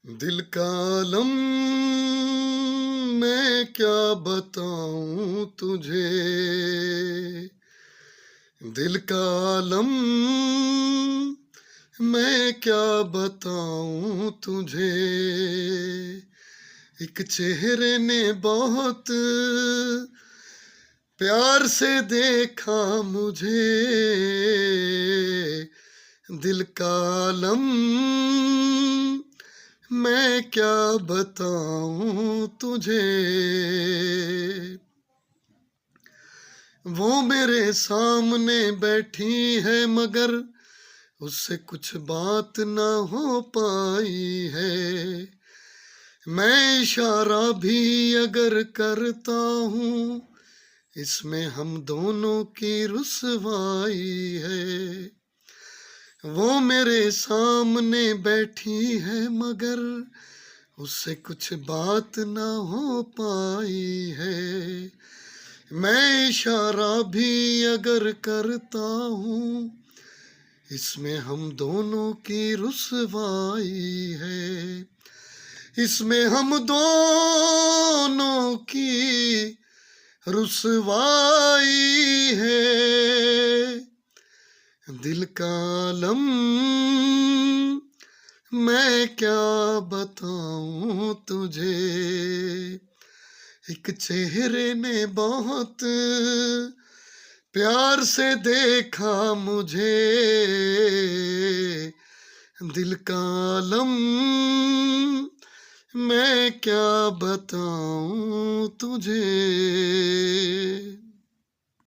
दिल का आलम मैं क्या बताऊं तुझे। दिल का आलम मैं क्या बताऊं तुझे। एक चेहरे ने बहुत प्यार से देखा मुझे। दिल का आलम मैं क्या बताऊं तुझे। वो मेरे सामने बैठी है मगर उससे कुछ बात ना हो पाई है। मैं इशारा भी अगर करता हूँ इसमें हम दोनों की रुसवाई है। वो मेरे सामने बैठी है मगर उससे कुछ बात ना हो पाई है। मैं इशारा भी अगर करता हूँ इसमें हम दोनों की रुसवाई है। इसमें हम दोनों की रुसवाई है। दिल का आलम मैं क्या बताऊं तुझे। एक चेहरे ने बहुत प्यार से देखा मुझे। दिल का आलम मैं क्या बताऊं तुझे।